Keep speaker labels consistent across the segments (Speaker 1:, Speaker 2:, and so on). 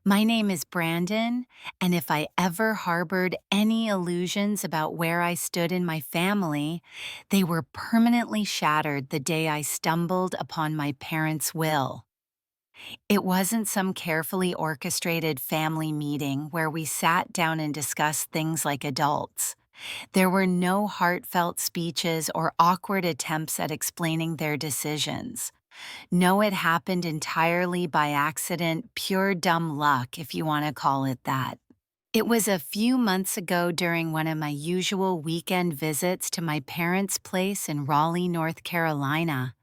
Speaker 1: My name is Brandon, and if I ever harbored any illusions about where I stood in my family, they were permanently shattered the day I stumbled upon my parents' will. It wasn't some carefully orchestrated family meeting where we sat down and discussed things like adults. There were no heartfelt speeches or awkward attempts at explaining their decisions. No, it happened entirely by accident, pure dumb luck, if you want to call it that. It was a few months ago during one of my usual weekend visits to my parents' place in Raleigh, North Carolina.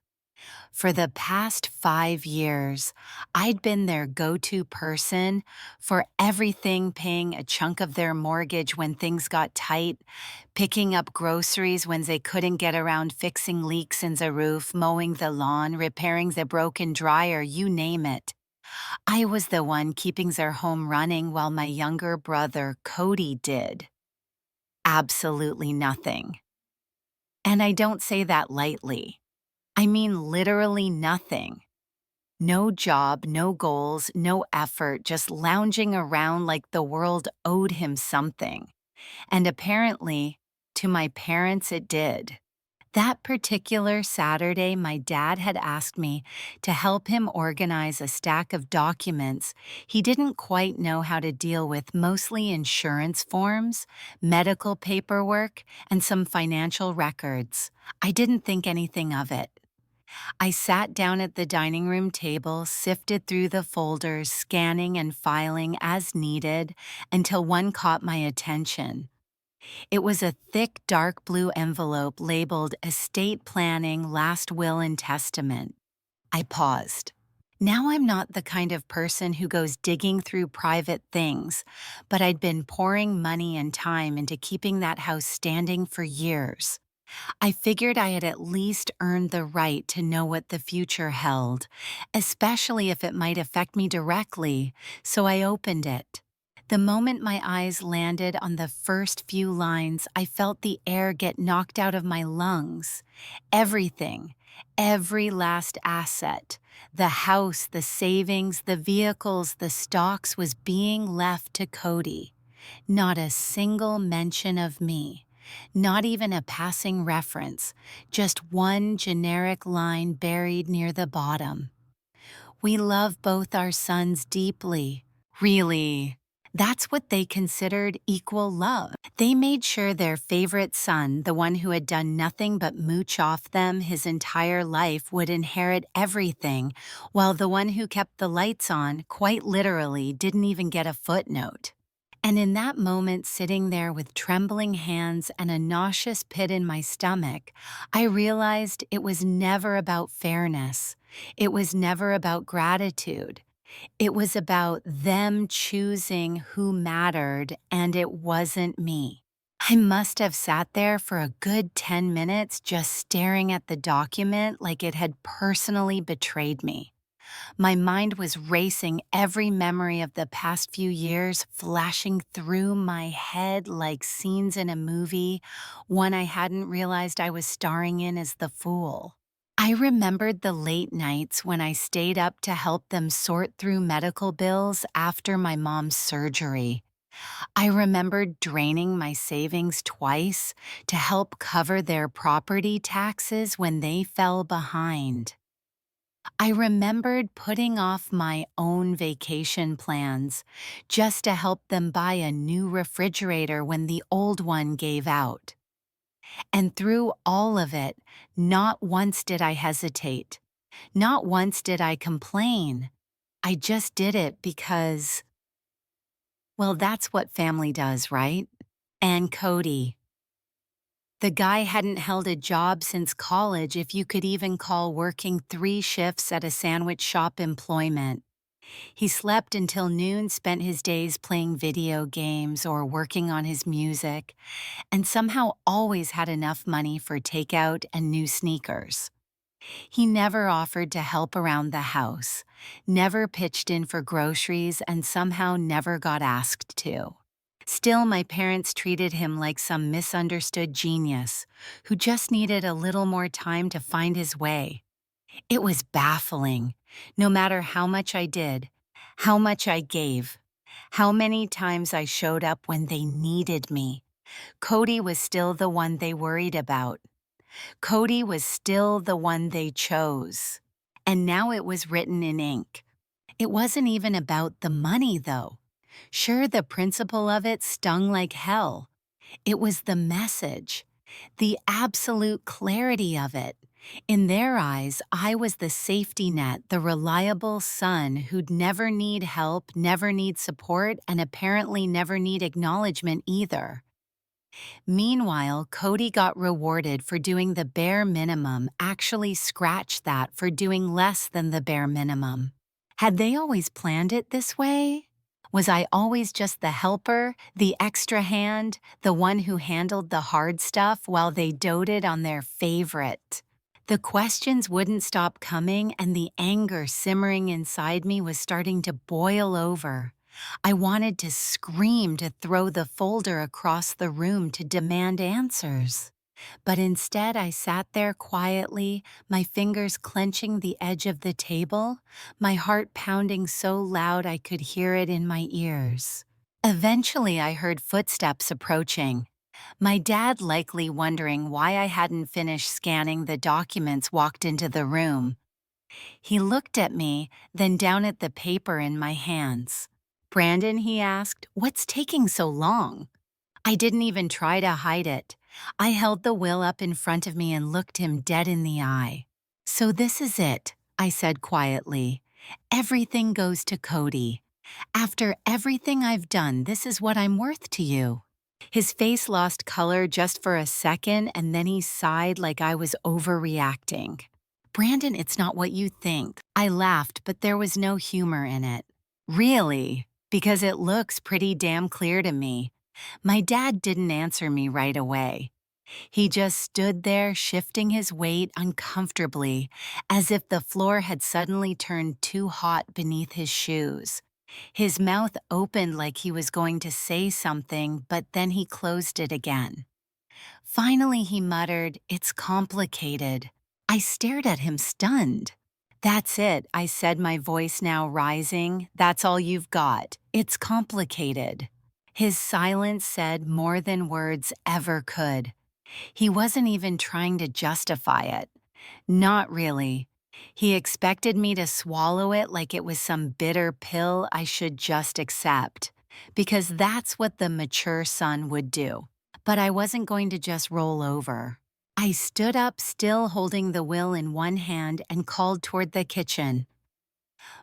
Speaker 1: For the past 5 years, I'd been their go-to person for everything, paying a chunk of their mortgage when things got tight, picking up groceries when they couldn't get around, fixing leaks in the roof, mowing the lawn, repairing the broken dryer, you name it. I was the one keeping their home running while my younger brother, Cody, did absolutely nothing. And I don't say that lightly. I mean literally nothing. No job, no goals, no effort, just lounging around like the world owed him something. And apparently, to my parents, it did. That particular Saturday, my dad had asked me to help him organize a stack of documents he didn't quite know how to deal with, mostly insurance forms, medical paperwork, and some financial records. I didn't think anything of it. I sat down at the dining room table, sifted through the folders, scanning and filing as needed until one caught my attention. It was a thick dark blue envelope labeled Estate Planning, Last Will and Testament. I paused. Now I'm not the kind of person who goes digging through private things, but I'd been pouring money and time into keeping that house standing for years. I figured I had at least earned the right to know what the future held, especially if it might affect me directly, so I opened it. The moment my eyes landed on the first few lines, I felt the air get knocked out of my lungs. Everything, every last asset, the house, the savings, the vehicles, the stocks was being left to Cody. Not a single mention of me. Not even a passing reference, just one generic line buried near the bottom. We love both our sons deeply. Really, that's what they considered equal love. They made sure their favorite son, the one who had done nothing but mooch off them his entire life, would inherit everything, while the one who kept the lights on, quite literally, didn't even get a footnote. And in that moment, sitting there with trembling hands and a nauseous pit in my stomach, I realized it was never about fairness. It was never about gratitude. It was about them choosing who mattered, and it wasn't me. I must have sat there for a good 10 minutes just staring at the document like it had personally betrayed me. My mind was racing, every memory of the past few years flashing through my head like scenes in a movie, one I hadn't realized I was starring in as the fool. I remembered the late nights when I stayed up to help them sort through medical bills after my mom's surgery. I remembered draining my savings twice to help cover their property taxes when they fell behind. I remembered putting off my own vacation plans just to help them buy a new refrigerator when the old one gave out. And through all of it, not once did I hesitate. Not once did I complain. I just did it because, well, that's what family does, right? And Cody. The guy hadn't held a job since college, if you could even call working 3 shifts at a sandwich shop employment. He slept until noon, spent his days playing video games or working on his music, and somehow always had enough money for takeout and new sneakers. He never offered to help around the house, never pitched in for groceries, and somehow never got asked to. Still, my parents treated him like some misunderstood genius who just needed a little more time to find his way. It was baffling. No matter how much I did, how much I gave, how many times I showed up when they needed me. Cody was still the one they worried about. Cody was still the one they chose. And now it was written in ink. It wasn't even about the money, though. Sure, the principle of it stung like hell. It was the message, the absolute clarity of it. In their eyes, I was the safety net, the reliable son who'd never need help, never need support, and apparently never need acknowledgement either. Meanwhile, Cody got rewarded for doing the bare minimum, actually scratch that for doing less than the bare minimum. Had they always planned it this way? Was I always just the helper, the extra hand, the one who handled the hard stuff while they doted on their favorite? The questions wouldn't stop coming, and the anger simmering inside me was starting to boil over. I wanted to scream, to throw the folder across the room, to demand answers. But instead, I sat there quietly, my fingers clenching the edge of the table, my heart pounding so loud I could hear it in my ears. Eventually, I heard footsteps approaching. My dad, likely wondering why I hadn't finished scanning the documents, walked into the room. He looked at me, then down at the paper in my hands. "Brandon," he asked, "what's taking so long?" I didn't even try to hide it. I held the will up in front of me and looked him dead in the eye. "So this is it," I said quietly. "Everything goes to Cody. After everything I've done, this is what I'm worth to you." His face lost color just for a second, and then he sighed like I was overreacting. "Brandon, it's not what you think." I laughed, but there was no humor in it. "Really? Because it looks pretty damn clear to me." My dad didn't answer me right away. He just stood there, shifting his weight uncomfortably, as if the floor had suddenly turned too hot beneath his shoes. His mouth opened like he was going to say something, but then he closed it again. Finally, he muttered, "It's complicated." I stared at him, stunned. "That's it," I said, my voice now rising. "That's all you've got. It's complicated." His silence said more than words ever could. He wasn't even trying to justify it. Not really. He expected me to swallow it like it was some bitter pill I should just accept, because that's what the mature son would do. But I wasn't going to just roll over. I stood up, still holding the will in one hand, and called toward the kitchen.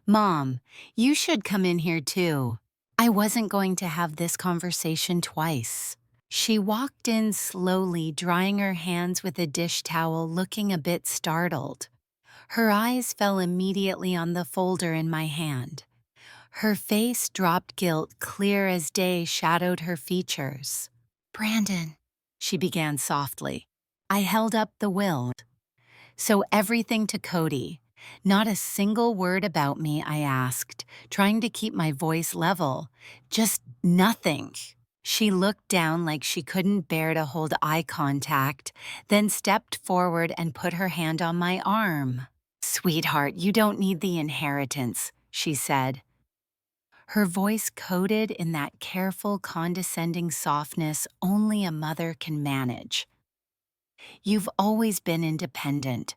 Speaker 1: "Mom, you should come in here too." I wasn't going to have this conversation twice. She walked in slowly, drying her hands with a dish towel, looking a bit startled. Her eyes fell immediately on the folder in my hand. Her face dropped, guilt clear as day shadowed her features. "Brandon," she began softly. I held up the will. "So everything to Cody. Not a single word about me," I asked, trying to keep my voice level. "Just nothing." She looked down like she couldn't bear to hold eye contact, then stepped forward and put her hand on my arm. "Sweetheart, you don't need the inheritance," she said. Her voice coated in that careful, condescending softness only a mother can manage. "You've always been independent.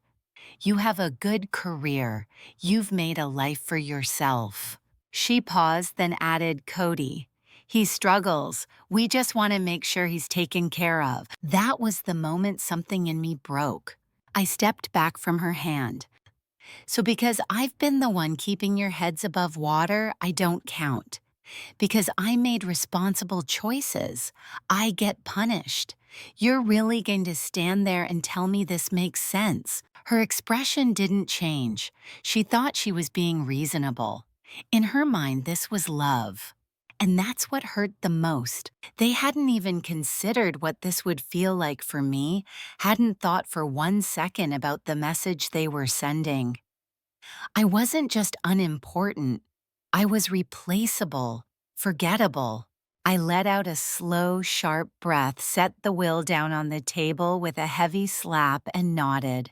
Speaker 1: You have a good career. You've made a life for yourself." She paused, then added, "Cody, he struggles. We just want to make sure he's taken care of." That was the moment something in me broke. I stepped back from her hand. "So because I've been the one keeping your heads above water, I don't count. Because I made responsible choices, I get punished. You're really going to stand there and tell me this makes sense?" Her expression didn't change. She thought she was being reasonable. In her mind, this was love. And that's what hurt the most. They hadn't even considered what this would feel like for me, hadn't thought for 1 second about the message they were sending. I wasn't just unimportant. I was replaceable, forgettable. I let out a slow, sharp breath, set the will down on the table with a heavy slap, and nodded.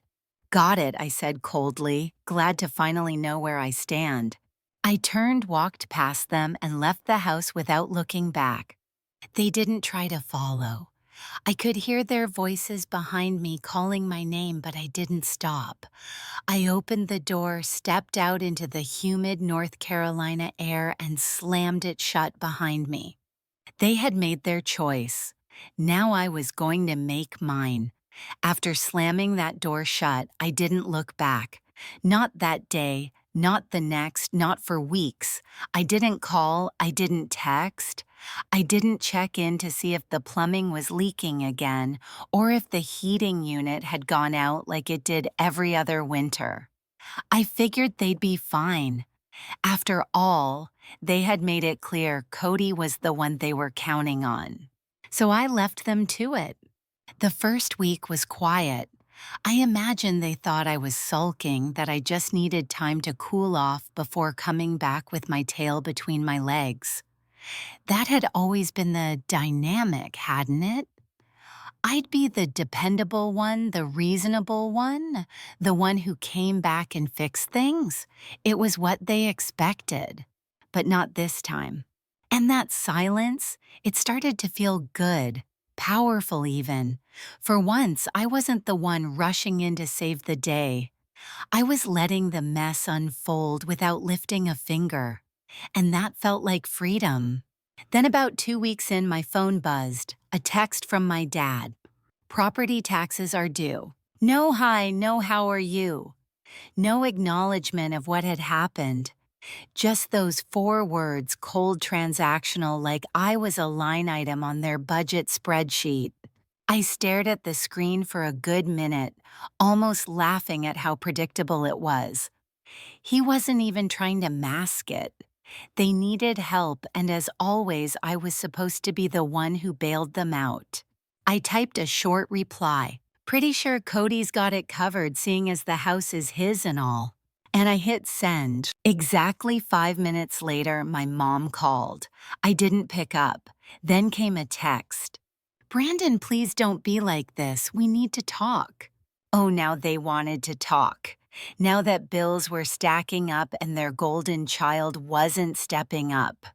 Speaker 1: "Got it," I said coldly, glad to finally know where I stand. I turned, walked past them, and left the house without looking back. They didn't try to follow. I could hear their voices behind me calling my name, but I didn't stop. I opened the door, stepped out into the humid North Carolina air, and slammed it shut behind me. They had made their choice. Now I was going to make mine. After slamming that door shut, I didn't look back. Not that day, not the next, not for weeks. I didn't call, I didn't text. I didn't check in to see if the plumbing was leaking again or if the heating unit had gone out like it did every other winter. I figured they'd be fine. After all, they had made it clear Cody was the one they were counting on. So I left them to it. The first week was quiet. I imagine they thought I was sulking, that I just needed time to cool off before coming back with my tail between my legs. That had always been the dynamic, hadn't it? I'd be the dependable one, the reasonable one, the one who came back and fixed things. It was what they expected, but not this time. And that silence, it started to feel good, powerful even. For once, I wasn't the one rushing in to save the day. I was letting the mess unfold without lifting a finger. And that felt like freedom. Then about 2 weeks in, my phone buzzed, a text from my dad. Property taxes are due. No hi, no how are you? No acknowledgement of what had happened. Just those 4 words, cold transactional, like I was a line item on their budget spreadsheet. I stared at the screen for a good minute, almost laughing at how predictable it was. He wasn't even trying to mask it. They needed help, and as always, I was supposed to be the one who bailed them out. I typed a short reply. Pretty sure Cody's got it covered, seeing as the house is his and all. And I hit send. Exactly 5 minutes later, my mom called. I didn't pick up. Then came a text. Brandon, please don't be like this. We need to talk. Oh, now they wanted to talk. Now that bills were stacking up and their golden child wasn't stepping up.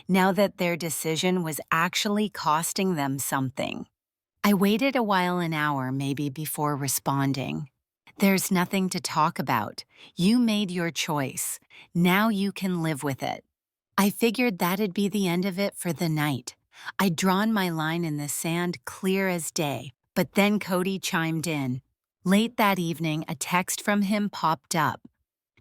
Speaker 1: Now that their decision was actually costing them something. I waited a while, an hour maybe, before responding. There's nothing to talk about. You made your choice. Now you can live with it. I figured that'd be the end of it for the night. I'd drawn my line in the sand clear as day, but then Cody chimed in. Late that evening, a text from him popped up.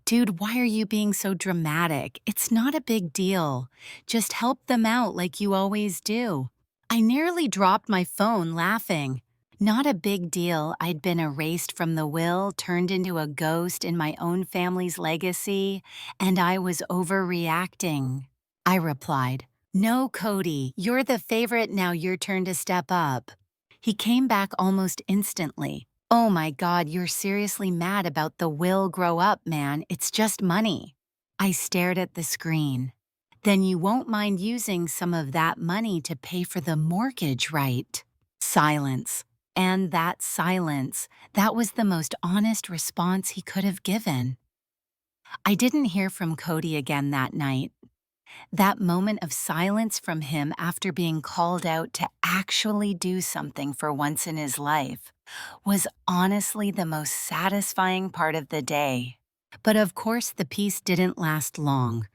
Speaker 1: Dude, why are you being so dramatic? It's not a big deal. Just help them out like you always do. I nearly dropped my phone laughing. Not a big deal. I'd been erased from the will, turned into a ghost in my own family's legacy, and I was overreacting. I replied, No, Cody, you're the favorite, now your turn to step up. He came back almost instantly. Oh my God, you're seriously mad about the will? Grow up, man, it's just money. I stared at the screen. Then you won't mind using some of that money to pay for the mortgage, right? Silence. And that silence, that was the most honest response he could have given. I didn't hear from Cody again that night. That moment of silence from him after being called out to actually do something for once in his life was honestly the most satisfying part of the day. But of course, the peace didn't last long.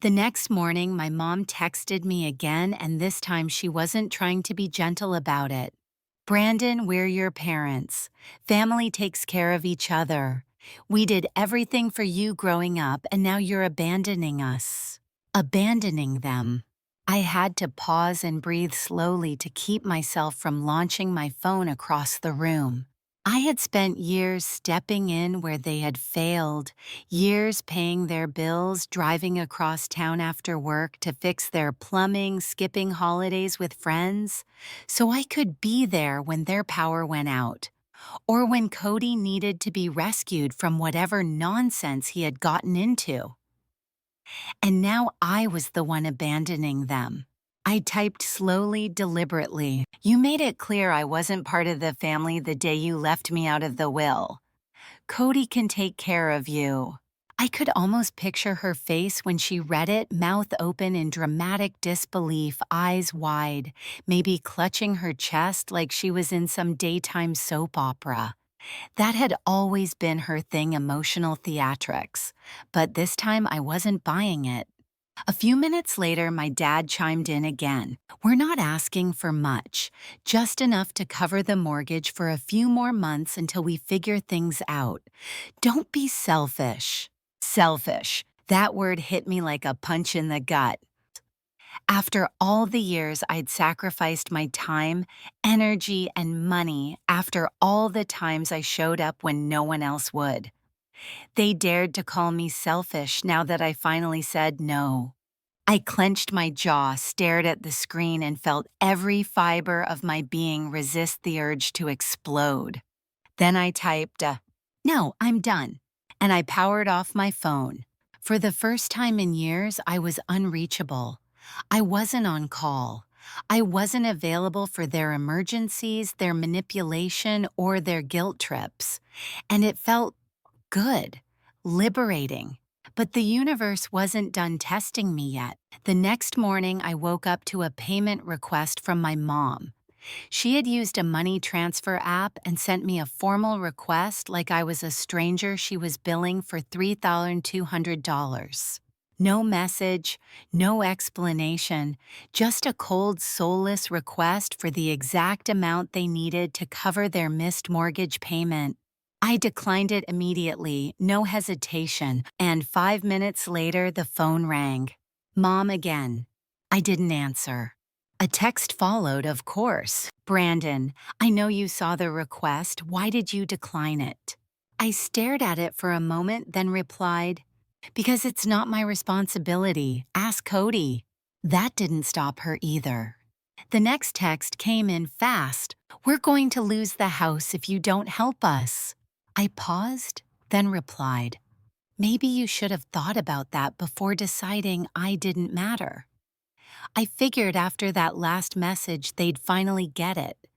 Speaker 1: The next morning, my mom texted me again, and this time she wasn't trying to be gentle about it. Brandon, we're your parents. Family takes care of each other. We did everything for you growing up, and now you're abandoning us. Abandoning them. I had to pause and breathe slowly to keep myself from launching my phone across the room. I had spent years stepping in where they had failed, years paying their bills, driving across town after work to fix their plumbing, skipping holidays with friends, so I could be there when their power went out, or when Cody needed to be rescued from whatever nonsense he had gotten into. And now I was the one abandoning them. I typed slowly, deliberately. You made it clear I wasn't part of the family the day you left me out of the will. Cody can take care of you. I could almost picture her face when she read it, mouth open in dramatic disbelief, eyes wide, maybe clutching her chest like she was in some daytime soap opera. That had always been her thing, emotional theatrics. But this time I wasn't buying it. A few minutes later, my dad chimed in again. We're not asking for much, just enough to cover the mortgage for a few more months until we figure things out. Don't be selfish. Selfish. That word hit me like a punch in the gut. After all the years I'd sacrificed my time, energy, and money, after all the times I showed up when no one else would, they dared to call me selfish now that I finally said no. I clenched my jaw, stared at the screen, and felt every fiber of my being resist the urge to explode. Then I typed, "No, I'm done," and I powered off my phone. For the first time in years, I was unreachable. I wasn't on call. I wasn't available for their emergencies, their manipulation, or their guilt trips. And it felt good, liberating. But the universe wasn't done testing me yet. The next morning, I woke up to a payment request from my mom. She had used a money transfer app and sent me a formal request like I was a stranger she was billing for $3,200. No message, no explanation, just a cold, soulless request for the exact amount they needed to cover their missed mortgage payment. I declined it immediately, no hesitation, and 5 minutes later the phone rang. Mom again. I didn't answer. A text followed, of course. "Brandon, I know you saw the request. Why did you decline it?" I stared at it for a moment, then replied, "Because it's not my responsibility. Ask Cody." That didn't stop her either. The next text came in fast. "We're going to lose the house if you don't help us." I paused, then replied, "Maybe you should have thought about that before deciding I didn't matter." I figured after that last message they'd finally get it,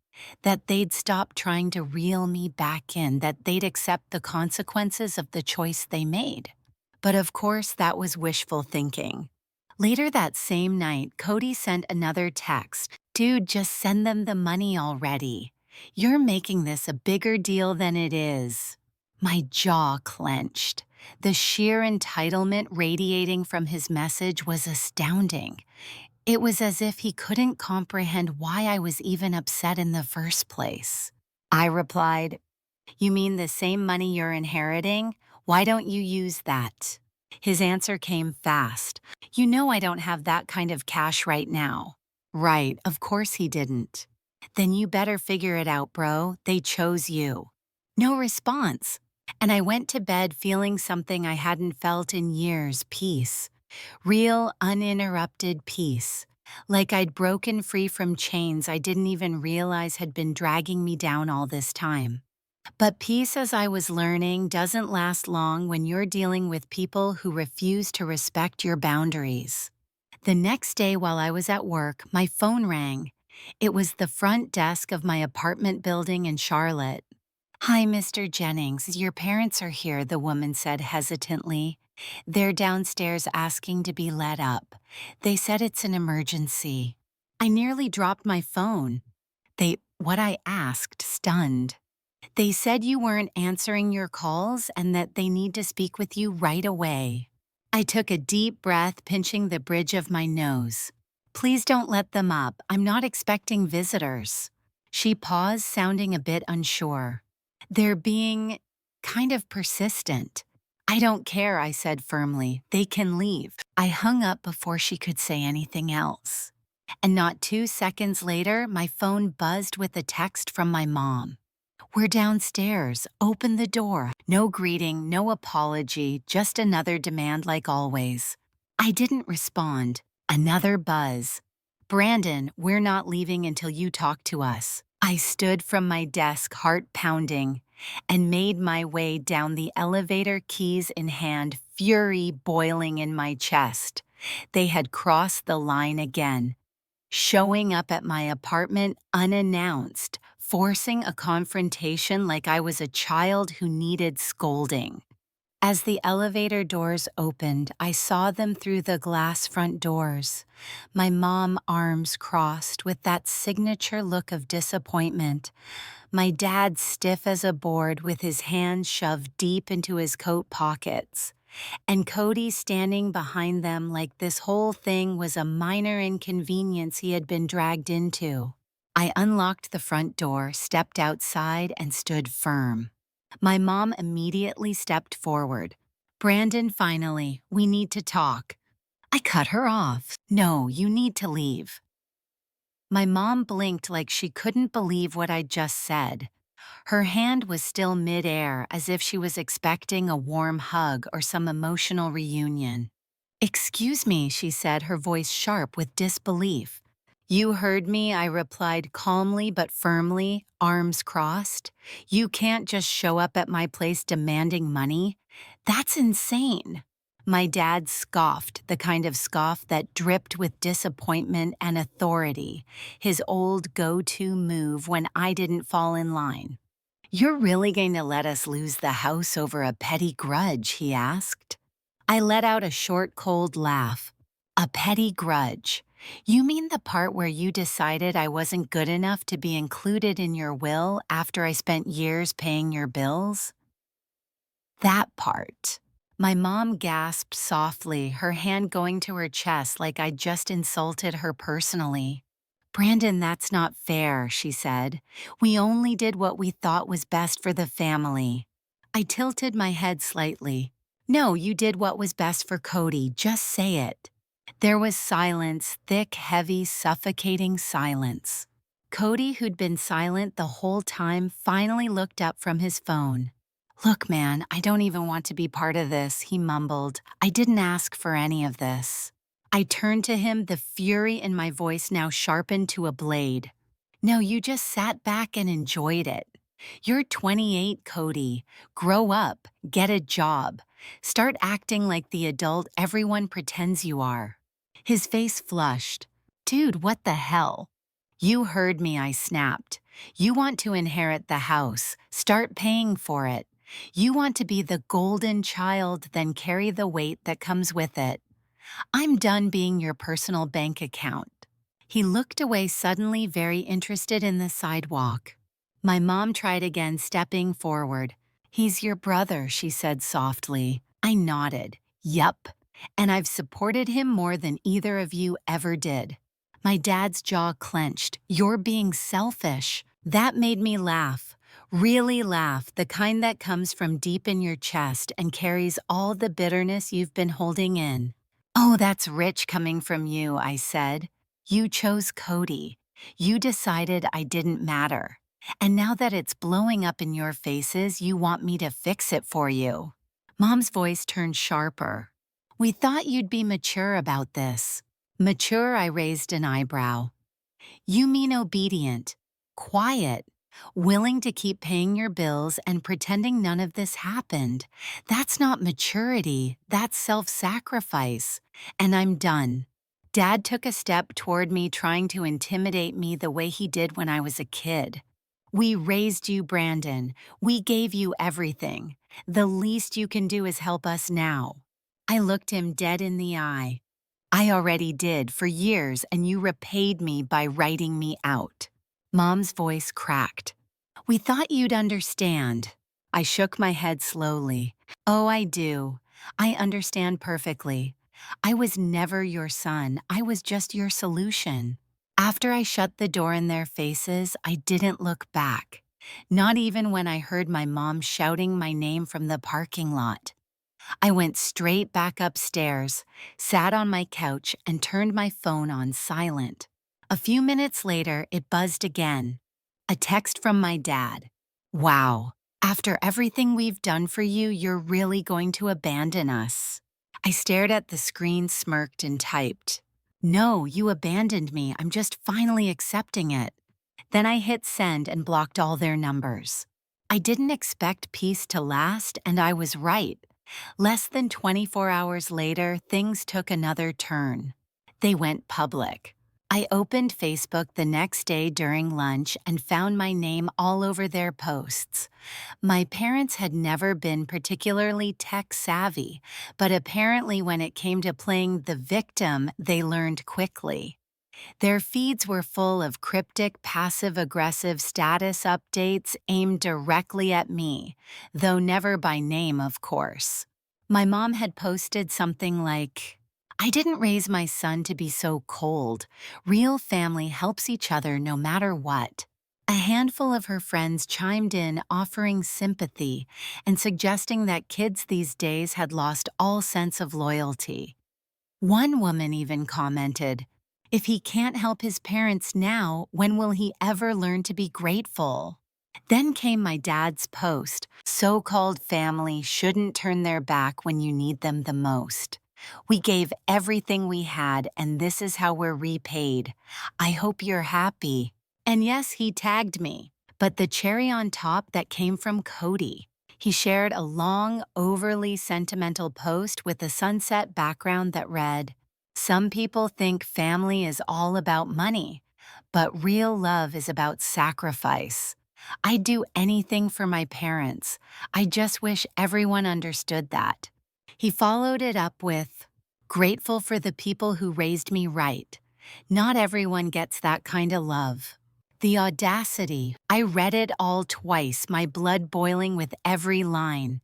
Speaker 1: that they'd stop trying to reel me back in, that they'd accept the consequences of the choice they made. But of course, that was wishful thinking. Later that same night, Cody sent another text. "Dude, just send them the money already. You're making this a bigger deal than it is." My jaw clenched. The sheer entitlement radiating from his message was astounding. It was as if he couldn't comprehend why I was even upset in the first place. I replied, "You mean the same money you're inheriting? Why don't you use that?" His answer came fast. "You know I don't have that kind of cash right now." Right, of course he didn't. "Then you better figure it out, bro. They chose you." No response. And I went to bed feeling something I hadn't felt in years, peace. Real, uninterrupted peace. Like I'd broken free from chains I didn't even realize had been dragging me down all this time. But peace, as I was learning, doesn't last long when you're dealing with people who refuse to respect your boundaries. The next day while I was at work, my phone rang. It was the front desk of my apartment building in Charlotte. "Hi, Mr. Jennings, your parents are here," the woman said hesitantly. "They're downstairs asking to be let up. They said it's an emergency." I nearly dropped my phone. What I asked, stunned. "They said you weren't answering your calls and that they need to speak with you right away." I took a deep breath, pinching the bridge of my nose. "Please don't let them up. I'm not expecting visitors." She paused, sounding a bit unsure. "They're being kind of persistent." "I don't care," I said firmly. "They can leave." I hung up before she could say anything else. And not 2 seconds later, my phone buzzed with a text from my mom. "We're downstairs. Open the door." No greeting, no apology, just another demand like always. I didn't respond. Another buzz. "Brandon, we're not leaving until you talk to us." I stood from my desk, heart pounding, and made my way down the elevator, keys in hand, fury boiling in my chest. They had crossed the line again, showing up at my apartment unannounced, forcing a confrontation like I was a child who needed scolding. As the elevator doors opened, I saw them through the glass front doors. My mom, arms crossed, with that signature look of disappointment. My dad, stiff as a board, with his hands shoved deep into his coat pockets. And Cody standing behind them like this whole thing was a minor inconvenience he had been dragged into. I unlocked the front door, stepped outside, and stood firm. My mom immediately stepped forward. "Brandon, finally, we need to talk." I cut her off. "No, you need to leave." My mom blinked like she couldn't believe what I'd just said. Her hand was still midair, as if she was expecting a warm hug or some emotional reunion. "Excuse me," she said, her voice sharp with disbelief. "You heard me," I replied calmly but firmly, arms crossed. "You can't just show up at my place demanding money. That's insane." My dad scoffed, the kind of scoff that dripped with disappointment and authority, his old go-to move when I didn't fall in line. "You're really going to let us lose the house over a petty grudge?" he asked. I let out a short, cold laugh. "A petty grudge? You mean the part where you decided I wasn't good enough to be included in your will after I spent years paying your bills?" "That part." My mom gasped softly, her hand going to her chest like I'd just insulted her personally. "Brandon, that's not fair," she said. "We only did what we thought was best for the family." I tilted my head slightly. "No, you did what was best for Cody. Just say it." There was silence, thick, heavy, suffocating silence. Cody, who'd been silent the whole time, finally looked up from his phone. "Look, man, I don't even want to be part of this," he mumbled. "I didn't ask for any of this." I turned to him, the fury in my voice now sharpened to a blade. "No, you just sat back and enjoyed it. You're 28, Cody. Grow up, get a job. Start acting like the adult everyone pretends you are." His face flushed. "Dude, what the hell?" "You heard me," I snapped. "You want to inherit the house. Start paying for it. You want to be the golden child, then carry the weight that comes with it. I'm done being your personal bank account." He looked away suddenly, very interested in the sidewalk. My mom tried again, stepping forward. "He's your brother," she said softly. I nodded. "Yup. And I've supported him more than either of you ever did." My dad's jaw clenched. "You're being selfish." That made me laugh. Really laugh, the kind that comes from deep in your chest and carries all the bitterness you've been holding in. "Oh, that's rich coming from you," I said. "You chose Cody. You decided I didn't matter. And now that it's blowing up in your faces, you want me to fix it for you." Mom's voice turned sharper. "We thought you'd be mature about this." "Mature?" I raised an eyebrow. "You mean obedient, quiet, willing to keep paying your bills and pretending none of this happened. That's not maturity, that's self-sacrifice. And I'm done." Dad took a step toward me, trying to intimidate me the way he did when I was a kid. "We raised you, Brandon. We gave you everything. The least you can do is help us now." I looked him dead in the eye. "I already did for years, and you repaid me by writing me out." Mom's voice cracked. "We thought you'd understand." I shook my head slowly. "Oh, I do. I understand perfectly. I was never your son. I was just your solution." After I shut the door in their faces, I didn't look back. Not even when I heard my mom shouting my name from the parking lot. I went straight back upstairs, sat on my couch, and turned my phone on silent. A few minutes later, it buzzed again. A text from my dad. "Wow, after everything we've done for you, you're really going to abandon us." I stared at the screen, smirked, and typed, "No, you abandoned me. I'm just finally accepting it." Then I hit send and blocked all their numbers. I didn't expect peace to last, and I was right. Less than 24 hours later, things took another turn. They went public. I opened Facebook the next day during lunch and found my name all over their posts. My parents had never been particularly tech savvy, but apparently when it came to playing the victim, they learned quickly. Their feeds were full of cryptic passive-aggressive status updates aimed directly at me, though never by name, of course. My mom had posted something like, "I didn't raise my son to be so cold. Real family helps each other no matter what." A handful of her friends chimed in offering sympathy and suggesting that kids these days had lost all sense of loyalty. One woman even commented, "If he can't help his parents now, when will he ever learn to be grateful?" Then came my dad's post, "So-called family shouldn't turn their back when you need them the most. We gave everything we had and this is how we're repaid. I hope you're happy." And yes, he tagged me. But the cherry on top that came from Cody. He shared a long, overly sentimental post with a sunset background that read, "Some people think family is all about money, but real love is about sacrifice. I'd do anything for my parents. I just wish everyone understood that." He followed it up with, "Grateful for the people who raised me right. Not everyone gets that kind of love." The audacity. I read it all twice, my blood boiling with every line.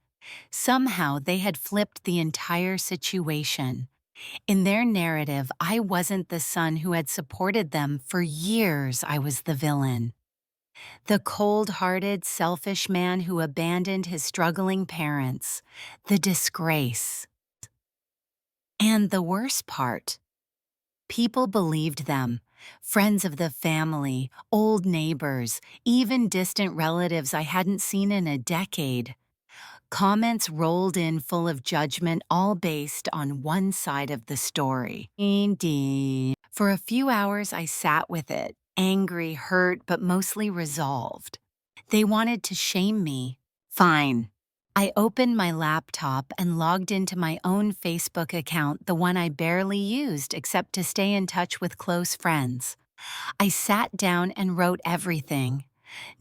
Speaker 1: Somehow they had flipped the entire situation. In their narrative, I wasn't the son who had supported them for years. I was the villain. The cold-hearted, selfish man who abandoned his struggling parents. The disgrace. And the worst part. People believed them. Friends of the family, old neighbors, even distant relatives I hadn't seen in a decade. Comments rolled in full of judgment, all based on one side of the story. Indeed. For a few hours, I sat with it, angry, hurt, but mostly resolved. They wanted to shame me. Fine. I opened my laptop and logged into my own Facebook account, the one I barely used except to stay in touch with close friends. I sat down and wrote everything.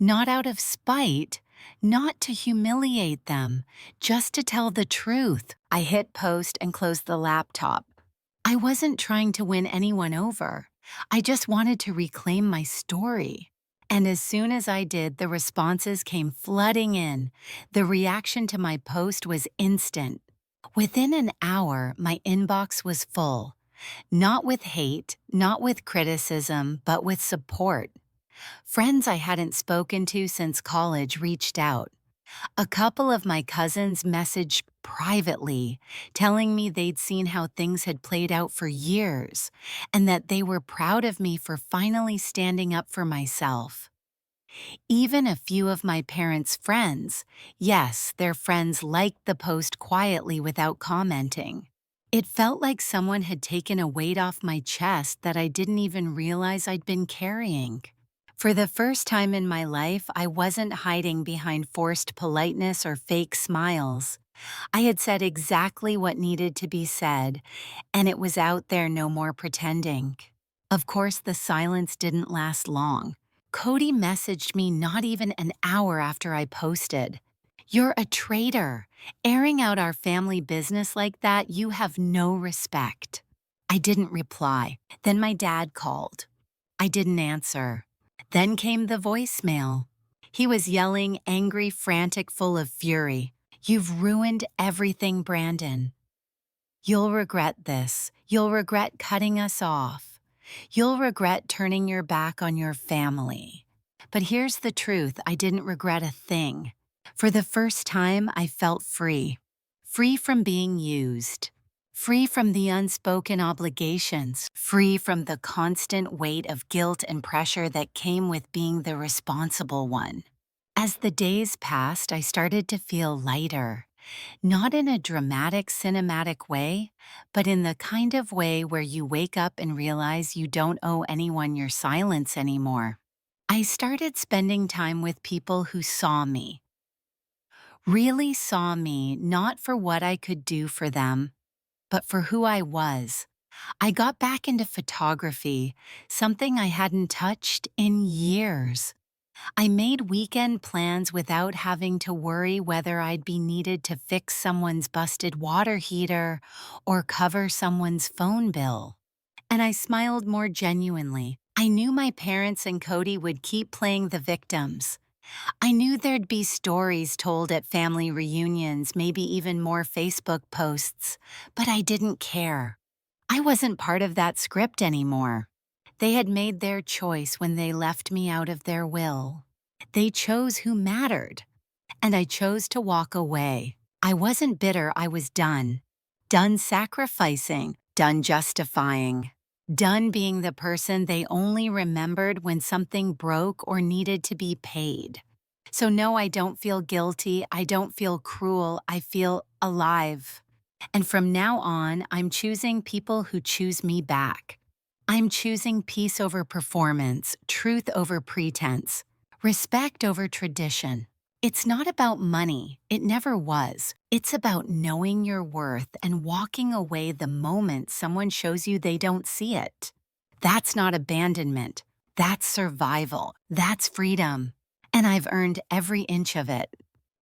Speaker 1: Not out of spite, not to humiliate them, just to tell the truth. I hit post and closed the laptop. I wasn't trying to win anyone over. I just wanted to reclaim my story. And as soon as I did, the responses came flooding in. The reaction to my post was instant. Within an hour, my inbox was full. Not with hate, not with criticism, but with support. Friends I hadn't spoken to since college reached out. A couple of my cousins messaged privately, telling me they'd seen how things had played out for years, and that they were proud of me for finally standing up for myself. Even a few of my parents' friends, yes, their friends, liked the post quietly without commenting. It felt like someone had taken a weight off my chest that I didn't even realize I'd been carrying. For the first time in my life, I wasn't hiding behind forced politeness or fake smiles. I had said exactly what needed to be said, and it was out there, no more pretending. Of course, the silence didn't last long. Cody messaged me not even an hour after I posted. "You're a traitor. Airing out our family business like that, you have no respect." I didn't reply. Then my dad called. I didn't answer. Then came the voicemail. He was yelling, angry, frantic, full of fury. "You've ruined everything, Brandon. You'll regret this. You'll regret cutting us off. You'll regret turning your back on your family." But here's the truth, I didn't regret a thing. For the first time, I felt free. Free from being used. Free from the unspoken obligations. Free from the constant weight of guilt and pressure that came with being the responsible one. As the days passed, I started to feel lighter. Not in a dramatic, cinematic way, but in the kind of way where you wake up and realize you don't owe anyone your silence anymore. I started spending time with people who saw me. Really saw me, not for what I could do for them, but for who I was. I got back into photography, something I hadn't touched in years. I made weekend plans without having to worry whether I'd be needed to fix someone's busted water heater or cover someone's phone bill. And I smiled more genuinely. I knew my parents and Cody would keep playing the victims. I knew there'd be stories told at family reunions, maybe even more Facebook posts, but I didn't care. I wasn't part of that script anymore. They had made their choice when they left me out of their will. They chose who mattered, and I chose to walk away. I wasn't bitter, I was done. Done sacrificing, done justifying. Done being the person they only remembered when something broke or needed to be paid. So no, I don't feel guilty, I don't feel cruel, I feel alive. And from now on, I'm choosing people who choose me back. I'm choosing peace over performance, truth over pretense, respect over tradition. It's not about money. It never was. It's about knowing your worth and walking away the moment someone shows you they don't see it. That's not abandonment. That's survival. That's freedom. And I've earned every inch of it.